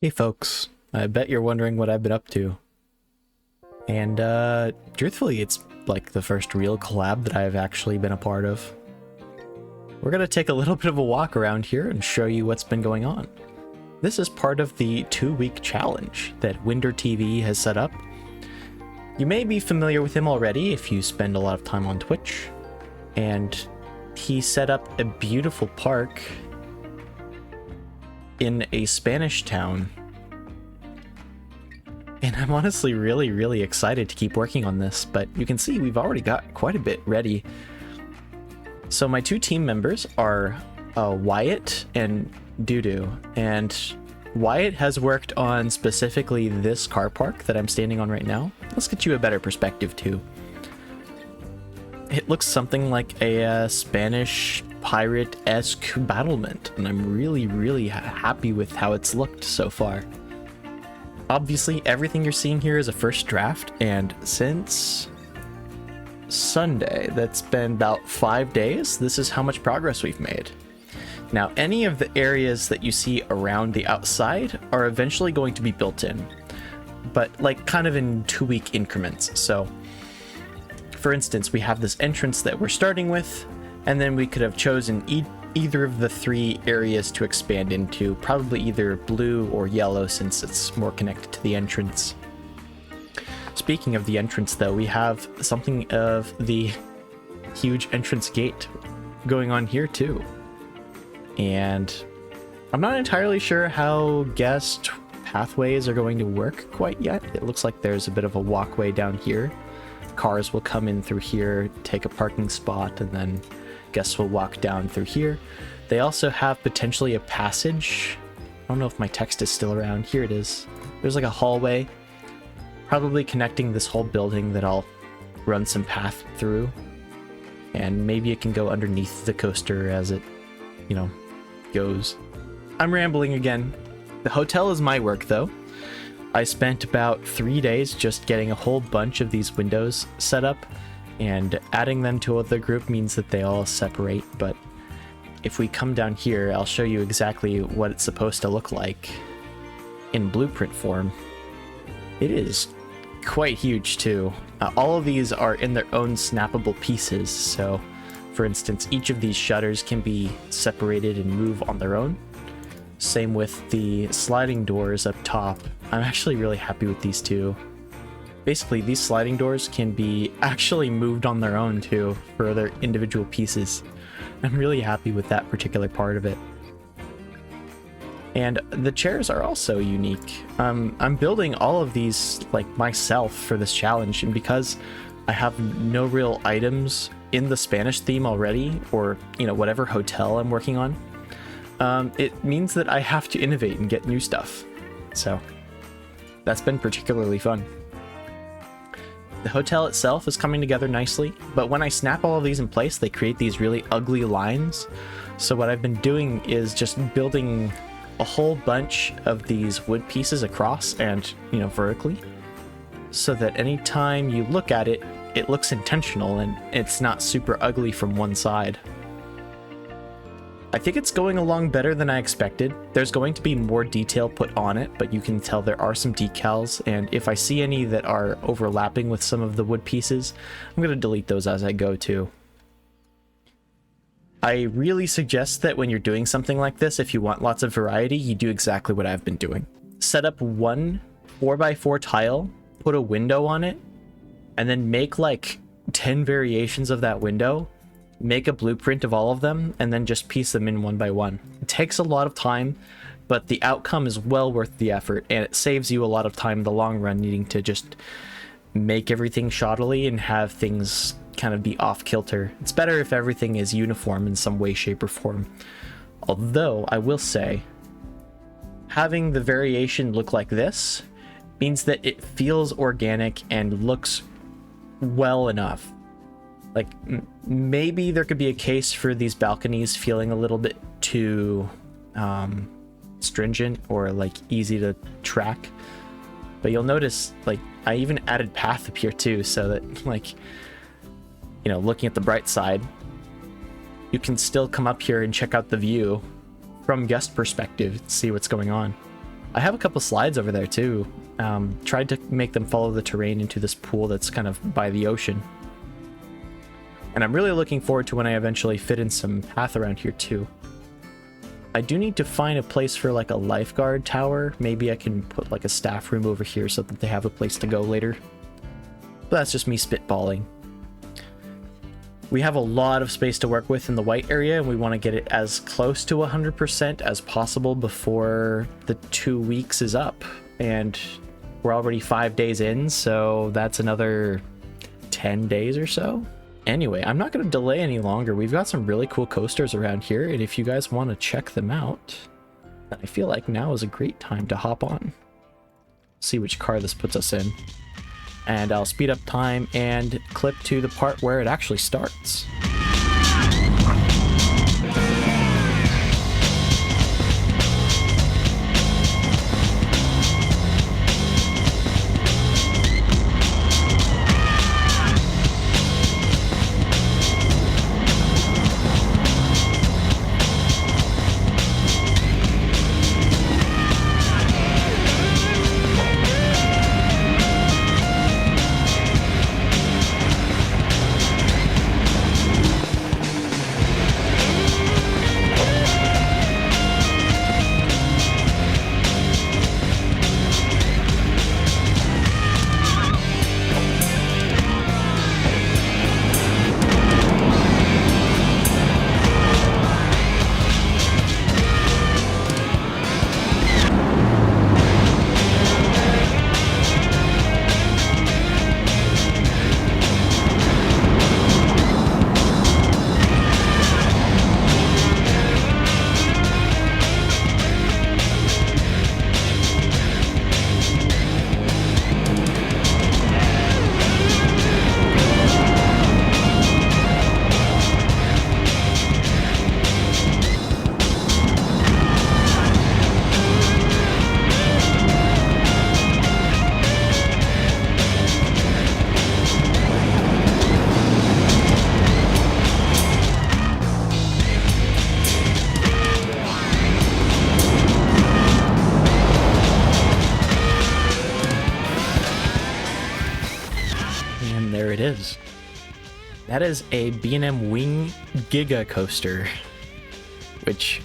Hey folks, I bet you're wondering what I've been up to. And truthfully, it's like the first real collab that I've actually been a part of. We're gonna take a little bit of a walk around here and show you what's been going on. This is part of the 2-week challenge that Winder TV has set up. You may be familiar with him already if you spend a lot of time on Twitch. And he set up a beautiful park in a Spanish town. And I'm honestly really excited to keep working on this, but you can see we've already got quite a bit ready. So my two team members are Wyatt and Dudu, and Wyatt has worked on specifically this car park that I'm standing on right now. Let's get you a better perspective too. It looks something like a Spanish pirate-esque battlement, and I'm really happy with how it's looked so far. Obviously, everything you're seeing here is a first draft, and since Sunday, that's been about 5 days, this is how much progress we've made. Now, any of the areas that you see around the outside are eventually going to be built in, but like kind of in 2-week increments. So, for instance, we have this entrance that we're starting with, and then we could have chosen either of the 3 areas to expand into, probably either blue or yellow since it's more connected to the entrance. Speaking of the entrance though, we have something of the huge entrance gate going on here too. And I'm not entirely sure how guest pathways are going to work quite yet. It looks like there's a bit of a walkway down here. Cars will come in through here, take a parking spot, and then guests will walk down through here. They also have potentially a passage. I don't know if my text is still around. Here it is. There's like a hallway, probably connecting this whole building that I'll run some path through. And maybe it can go underneath the coaster as it, goes. I'm rambling again. The hotel is my work though. I spent about 3 days just getting a whole bunch of these windows set up, and adding them to the group means that they all separate, but if we come down here, I'll show you exactly what it's supposed to look like in blueprint form. It is quite huge too. All of these are in their own snappable pieces, so for instance, each of these shutters can be separated and move on their own. Same with the sliding doors up top. I'm actually really happy with these two. Basically, these sliding doors can be actually moved on their own too for their individual pieces. I'm really happy with that particular part of it. And the chairs are also unique. I'm building all of these like myself for this challenge, and because I have no real items in the Spanish theme already, or whatever hotel I'm working on, it means that I have to innovate and get new stuff. So that's been particularly fun. The hotel itself is coming together nicely, but when I snap all of these in place, they create these really ugly lines. So what I've been doing is just building a whole bunch of these wood pieces across and, vertically, so that anytime you look at it, it looks intentional and it's not super ugly from one side. I think it's going along better than I expected. There's going to be more detail put on it, but you can tell there are some decals, and if I see any that are overlapping with some of the wood pieces, I'm going to delete those as I go too. I really suggest that when you're doing something like this, if you want lots of variety, you do exactly what I've been doing. Set up one 4x4 tile, put a window on it, and then make like 10 variations of that window. Make a blueprint of all of them, and then just piece them in one by one. It takes a lot of time, but the outcome is well worth the effort, and it saves you a lot of time in the long run needing to just make everything shoddily and have things kind of be off kilter. It's better if everything is uniform in some way, shape, or form. Although, I will say, having the variation look like this means that it feels organic and looks well enough. Like, maybe there could be a case for these balconies feeling a little bit too stringent or like easy to track, but you'll notice like I even added path up here too, so that like, looking at the bright side, you can still come up here and check out the view from guest perspective to see what's going on. I have a couple slides over there too. Tried to make them follow the terrain into this pool that's kind of by the ocean. And I'm really looking forward to when I eventually fit in some path around here too. I do need to find a place for like a lifeguard tower. Maybe I can put like a staff room over here so that they have a place to go later. But that's just me spitballing. We have a lot of space to work with in the white area, and we want to get it as close to 100% as possible before the 2 weeks is up. And we're already 5 days in, so that's another 10 days or so. Anyway, I'm not going to delay any longer. We've got some really cool coasters around here, and if you guys want to check them out, I feel like now is a great time to hop on. See which car this puts us in. And I'll speed up time and clip to the part where it actually starts. There it is. That is a B&M Wing Giga Coaster, which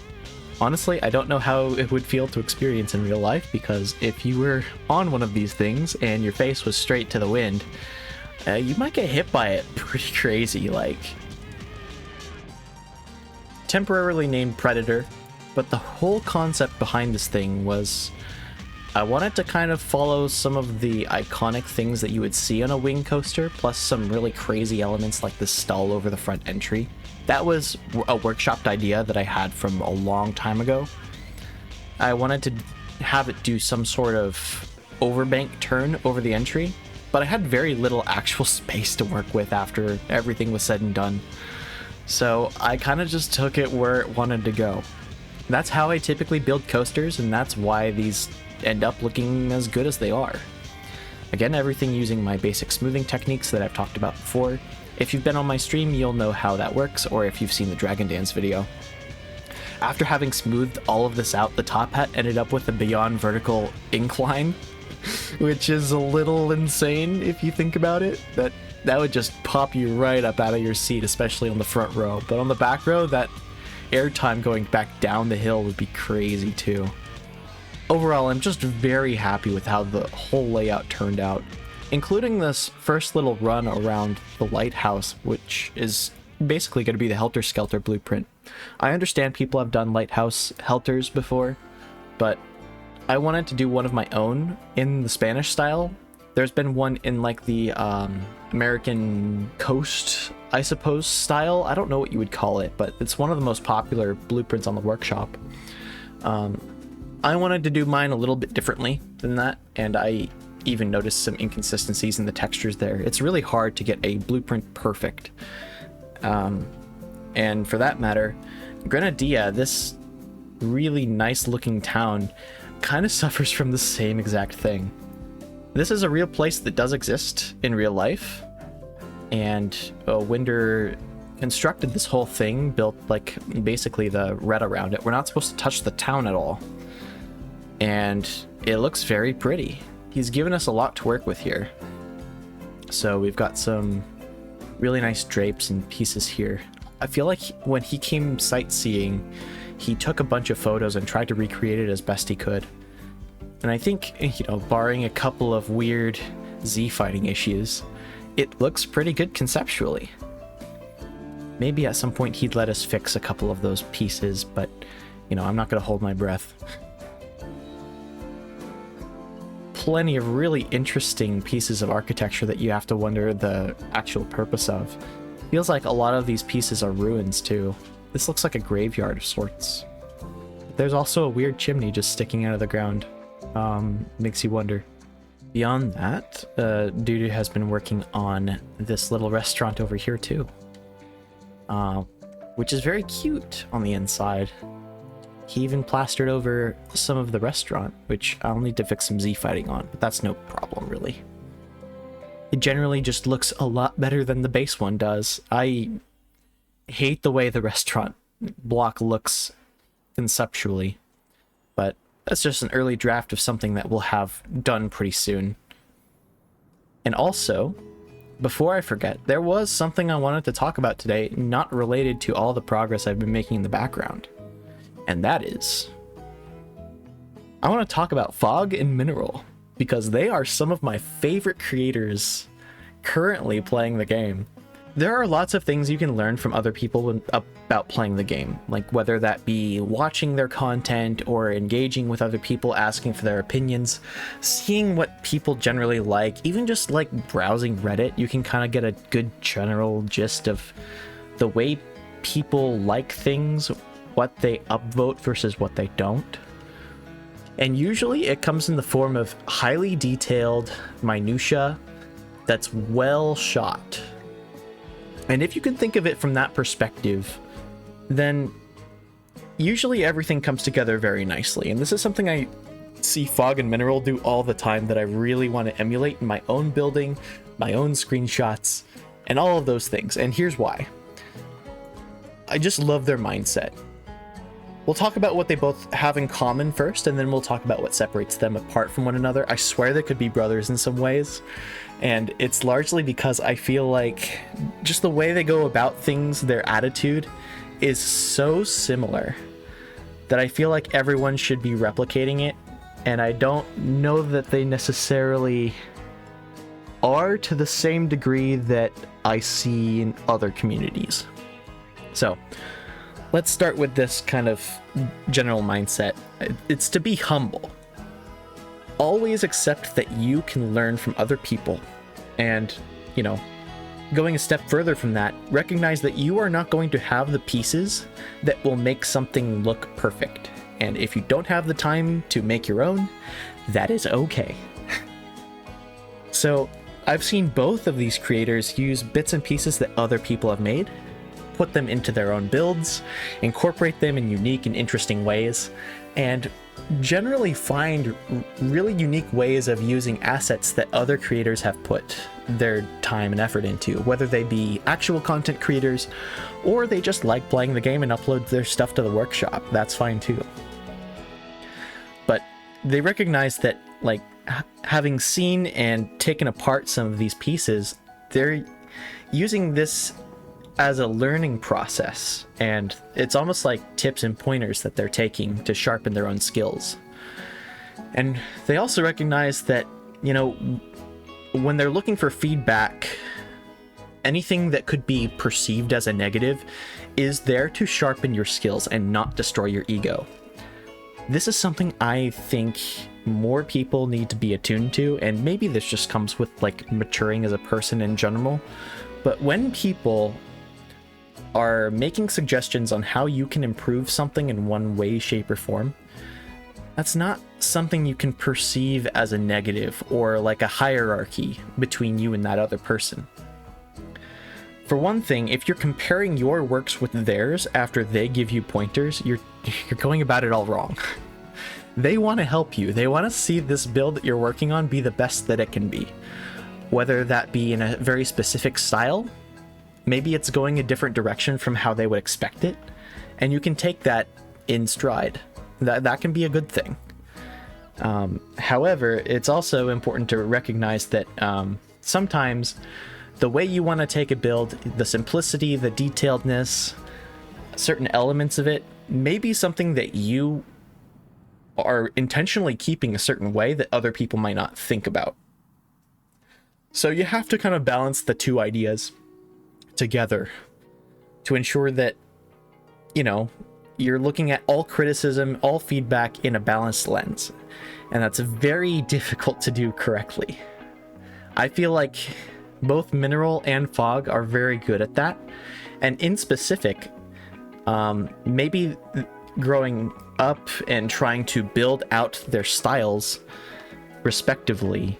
honestly I don't know how it would feel to experience in real life, because if you were on one of these things and your face was straight to the wind, you might get hit by it pretty crazy. Like, temporarily named Predator, but the whole concept behind this thing was I wanted to kind of follow some of the iconic things that you would see on a wing coaster, plus some really crazy elements like the stall over the front entry. That was a workshopped idea that I had from a long time ago. I wanted to have it do some sort of overbank turn over the entry, but I had very little actual space to work with after everything was said and done. So I kind of just took it where it wanted to go. That's how I typically build coasters, and that's why these end up looking as good as they are. Again, everything using my basic smoothing techniques that I've talked about before. If you've been on my stream, you'll know how that works, or if you've seen the Dragon Dance video. After having smoothed all of this out, the top hat ended up with a beyond vertical incline, which is a little insane if you think about it. That would just pop you right up out of your seat, especially on the front row. But on the back row, that airtime going back down the hill would be crazy too. Overall, I'm just very happy with how the whole layout turned out, including this first little run around the lighthouse, which is basically going to be the Helter Skelter blueprint. I understand people have done lighthouse helters before, but I wanted to do one of my own in the Spanish style. There's been one in like the American coast, I suppose, style. I don't know what you would call it, but it's one of the most popular blueprints on the workshop. I wanted to do mine a little bit differently than that, and I even noticed some inconsistencies in the textures there. It's really hard to get a blueprint perfect. And for that matter, Grenadilla, this really nice looking town, kind of suffers from the same exact thing. This is a real place that does exist in real life, and Winder constructed this whole thing, built like basically the red around it. We're not supposed to touch the town at all. and it looks very pretty. He's given us a lot to work with here. So we've got some really nice drapes and pieces here. I feel like when he came sightseeing, he took a bunch of photos and tried to recreate it as best he could. And I think, you know, barring a couple of weird Z fighting issues, it looks pretty good conceptually. Maybe at some point he'd let us fix a couple of those pieces, but, you know, I'm not going to hold my breath. Plenty of really interesting pieces of architecture that you have to wonder the actual purpose of. Feels like a lot of these pieces are ruins too. This looks like a graveyard of sorts. There's also a weird chimney just sticking out of the ground. Makes you wonder. Beyond that, Dudu has been working on this little restaurant over here too. Which is very cute on the inside. He even plastered over some of the restaurant, which I'll need to fix some Z fighting on, but that's no problem really. It generally just looks a lot better than the base one does. I hate the way the restaurant block looks conceptually, but that's just an early draft of something that we'll have done pretty soon. And also, before I forget, there was something I wanted to talk about today, not related to all the progress I've been making in the background. And that is, I want to talk about Fog and Mineral, because they are some of my favorite creators currently playing the game. There are lots of things you can learn from other people about playing the game, like whether that be watching their content or engaging with other people, asking for their opinions, seeing what people generally like, even just like browsing Reddit. You can kind of get a good general gist of the way people like things, what they upvote versus what they don't. And usually it comes in the form of highly detailed minutia that's well shot. And if you can think of it from that perspective, then usually everything comes together very nicely. And this is something I see Fog and Mineral do all the time that I really want to emulate in my own building, my own screenshots, and all of those things. And here's why. I just love their mindset. We'll talk about what they both have in common first, and then we'll talk about what separates them apart from one another. I swear they could be brothers in some ways, and it's largely because I feel like just the way they go about things, their attitude, is so similar that I feel like everyone should be replicating it, and I don't know that they necessarily are to the same degree that I see in other communities. So, let's start with this kind of general mindset. It's to be humble. Always accept that you can learn from other people. And, you know, going a step further from that, recognize that you are not going to have the pieces that will make something look perfect. And if you don't have the time to make your own, that is okay. So, I've seen both of these creators use bits and pieces that other people have made, put them into their own builds, incorporate them in unique and interesting ways, and generally find really unique ways of using assets that other creators have put their time and effort into, whether they be actual content creators or they just like playing the game and upload their stuff to the workshop. That's fine too. But they recognize that, like, having seen and taken apart some of these pieces, they're using this as a learning process, and it's almost like tips and pointers that they're taking to sharpen their own skills. And they also recognize that, you know, when they're looking for feedback, anything that could be perceived as a negative is there to sharpen your skills and not destroy your ego. This is something I think more people need to be attuned to, and maybe this just comes with like maturing as a person in general, but when people are making suggestions on how you can improve something in one way, shape, or form, that's not something you can perceive as a negative or like a hierarchy between you and that other person. For one thing, if you're comparing your works with theirs after they give you pointers, you're going about it all wrong. They want to help you. They want to see this build that you're working on be the best that it can be. Whether that be in a very specific style, maybe it's going a different direction from how they would expect it, and you can take that in stride. That can be a good thing. However, it's also important to recognize that sometimes the way you want to take a build, the simplicity, the detailedness, certain elements of it, may be something that you are intentionally keeping a certain way that other people might not think about. So you have to kind of balance the two ideas together to ensure that, you know, you're looking at all criticism, all feedback in a balanced lens. And that's very difficult to do correctly. I feel like both Mineral and Fog are very good at that. And in specific, maybe growing up and trying to build out their styles respectively,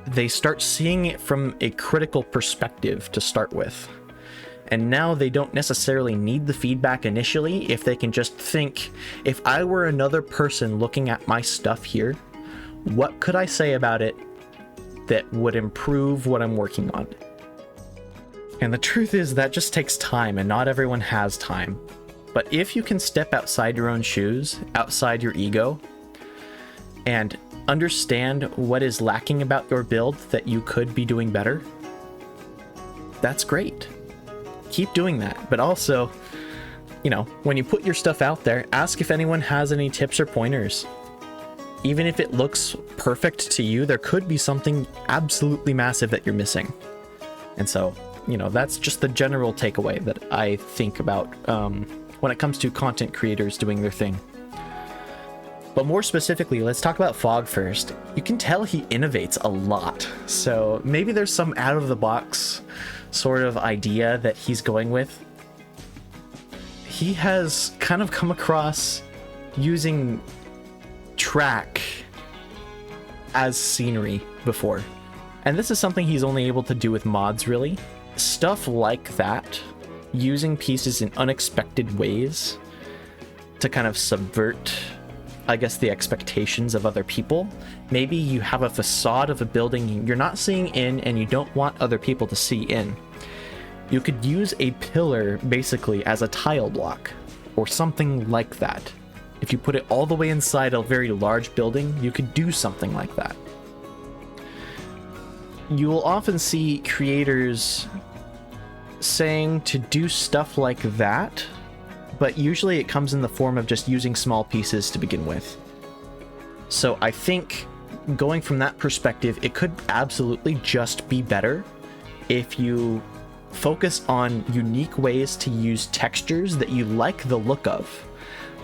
they start seeing it from a critical perspective to start with. And now they don't necessarily need the feedback initially if they can just think, if I were another person looking at my stuff here, what could I say about it that would improve what I'm working on? And the truth is that just takes time, and not everyone has time. But if you can step outside your own shoes, outside your ego, and understand what is lacking about your build that you could be doing better, that's great. Keep doing that. But also, you know, when you put your stuff out there, ask if anyone has any tips or pointers. Even if it looks perfect to you, there could be something absolutely massive that you're missing. And so, you know, that's just the general takeaway that I think about when it comes to content creators doing their thing. But more specifically, let's talk about Fog first. You can tell he innovates a lot. So maybe there's some out of the box sort of idea that he's going with. He has kind of come across using track as scenery before. And this is something he's only able to do with mods, really. Stuff like that, using pieces in unexpected ways to kind of subvert, I guess, the expectations of other people. Maybe you have a facade of a building you're not seeing in and you don't want other people to see in. You could use a pillar basically as a tile block or something like that. If you put it all the way inside a very large building, you could do something like that. You will often see creators saying to do stuff like that, but usually it comes in the form of just using small pieces to begin with. So I think going from that perspective, it could absolutely just be better if you focus on unique ways to use textures that you like the look of,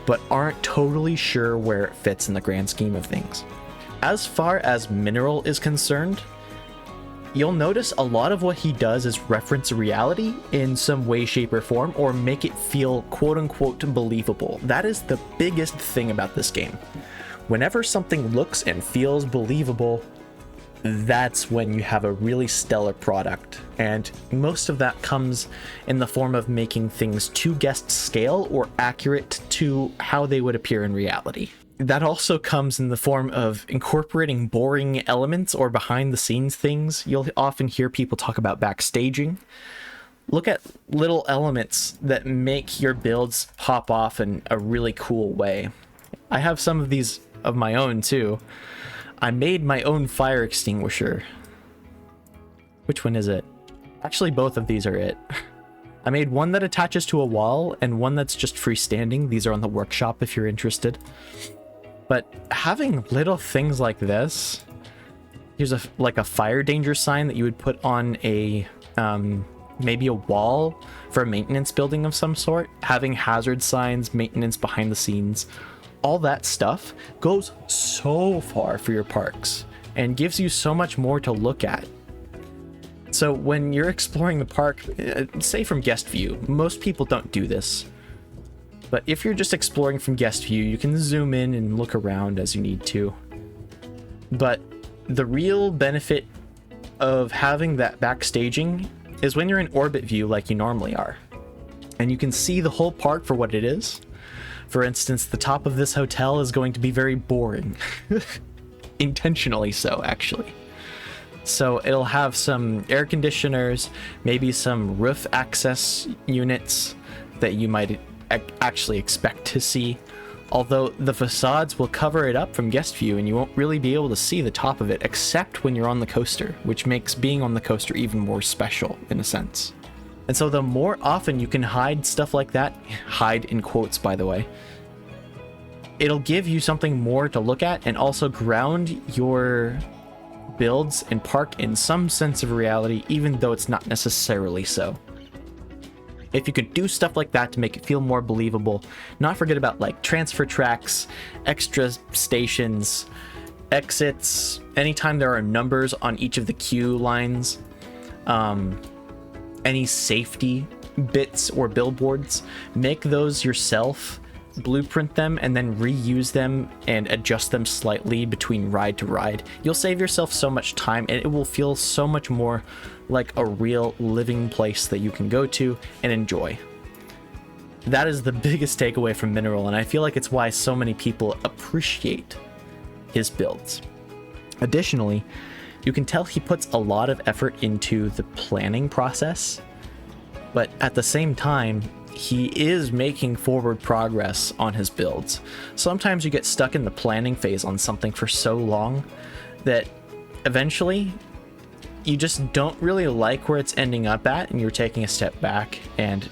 but aren't totally sure where it fits in the grand scheme of things. As far as Mineral is concerned, you'll notice a lot of what he does is reference reality in some way, shape, or form, or make it feel quote-unquote believable. That is the biggest thing about this game. Whenever something looks and feels believable, that's when you have a really stellar product. And most of that comes in the form of making things to guest scale or accurate to how they would appear in reality. That also comes in the form of incorporating boring elements or behind the scenes things. You'll often hear people talk about backstaging. Look at little elements that make your builds pop off in a really cool way. I have some of these of my own too. I made my own fire extinguisher. Which one is it? Actually, both of these are it. I made one that attaches to a wall and one that's just freestanding. These are on the workshop if you're interested. But having little things like this, here's like a fire danger sign that you would put on a maybe a wall for a maintenance building of some sort. Having hazard signs, maintenance behind the scenes, all that stuff goes so far for your parks and gives you so much more to look at. So when you're exploring the park, say from guest view, most people don't do this. But if you're just exploring from guest view, you can zoom in and look around as you need to. But the real benefit of having that backstaging is when you're in orbit view like you normally are. And you can see the whole park for what it is. For instance, the top of this hotel is going to be very boring. Intentionally so, actually. So it'll have some air conditioners, maybe some roof access units that you might actually expect to see, although the facades will cover it up from guest view and you won't really be able to see the top of it except when you're on the coaster, which makes being on the coaster even more special in a sense. And so the more often you can hide stuff like that, hide in quotes by the way, it'll give you something more to look at and also ground your builds and park in some sense of reality, even though it's not necessarily so. If you could do stuff like that to make it feel more believable, not forget about like transfer tracks, extra stations, exits, anytime there are numbers on each of the queue lines, any safety bits or billboards, make those yourself, blueprint them, and then reuse them and adjust them slightly between ride to ride. You'll save yourself so much time and it will feel so much more like a real living place that you can go to and enjoy. That is the biggest takeaway from Mineral, and I feel like it's why so many people appreciate his builds. Additionally, you can tell he puts a lot of effort into the planning process, but at the same time, he is making forward progress on his builds. Sometimes you get stuck in the planning phase on something for so long that eventually you just don't really like where it's ending up at, and you're taking a step back, and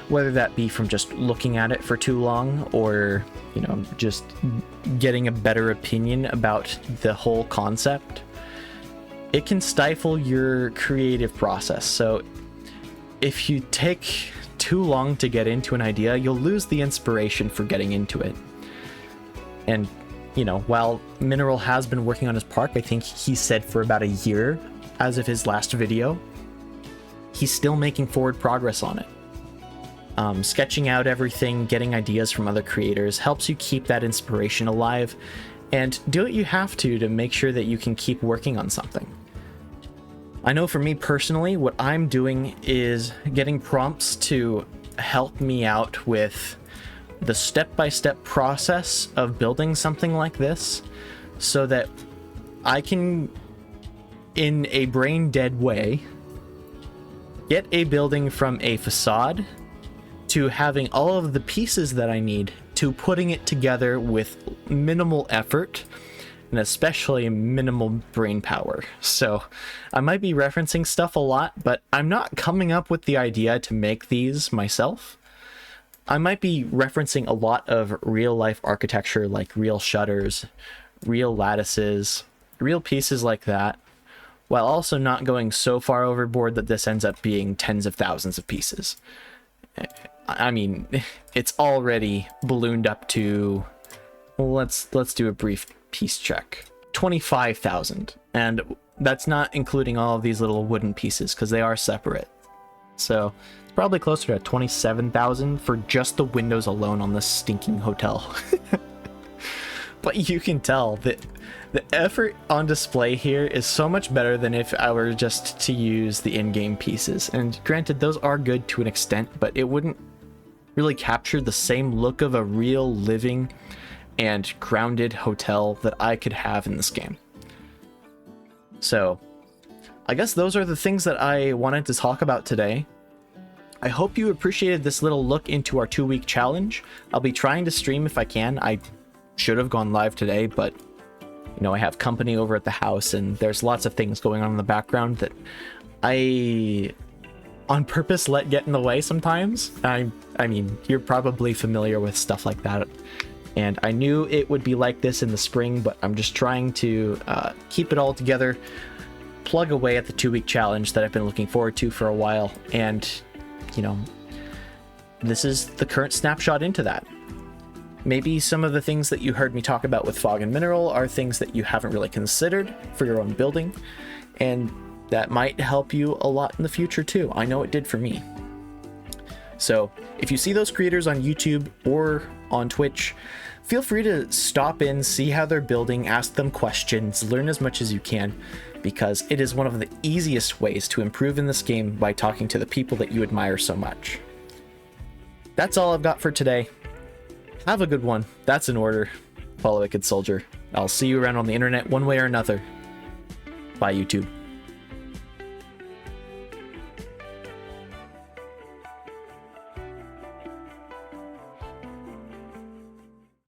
whether that be from just looking at it for too long or, you know, just getting a better opinion about the whole concept, it can stifle your creative process. So if you take too long to get into an idea, you'll lose the inspiration for getting into it. And, you know, while Mineral has been working on his park, I think he said for about a year as of his last video, he's still making forward progress on it. Sketching out everything, getting ideas from other creators helps you keep that inspiration alive, and do what you have to make sure that you can keep working on something. I know for me personally, what I'm doing is getting prompts to help me out with the step-by-step process of building something like this, so that I can, in a brain-dead way, get a building from a facade to having all of the pieces that I need to putting it together with minimal effort and especially minimal brain power. So I might be referencing stuff a lot, but I'm not coming up with the idea to make these myself. I might be referencing a lot of real life architecture, like real shutters, real lattices, real pieces like that, while also not going so far overboard that this ends up being tens of thousands of pieces. I mean, it's already ballooned up to, let's do a brief piece check, 25,000, and that's not including all of these little wooden pieces because they are separate. So it's probably closer to 27,000 for just the windows alone on this stinking hotel. But you can tell that the effort on display here is so much better than if I were just to use the in-game pieces. And granted, those are good to an extent, but it wouldn't really capture the same look of a real living and grounded hotel that I could have in this game. So I guess those are the things that I wanted to talk about today. I hope you appreciated this little look into our 2-week challenge. I'll be trying to stream if I can. I should have gone live today, but you know, I have company over at the house and there's lots of things going on in the background that I on purpose let get in the way sometimes. I mean, you're probably familiar with stuff like that. And I knew it would be like this in the spring, but I'm just trying to keep it all together, plug away at the 2-week challenge that I've been looking forward to for a while. And, you know, this is the current snapshot into that. Maybe some of the things that you heard me talk about with Fog and Mineral are things that you haven't really considered for your own building, and that might help you a lot in the future too. I know it did for me. So if you see those creators on YouTube or on Twitch, feel free to stop in, see how they're building, ask them questions, learn as much as you can, because it is one of the easiest ways to improve in this game by talking to the people that you admire so much. That's all I've got for today. Have a good one. That's in order. Follow Wicked Soldier. I'll see you around on the internet one way or another. Bye, YouTube.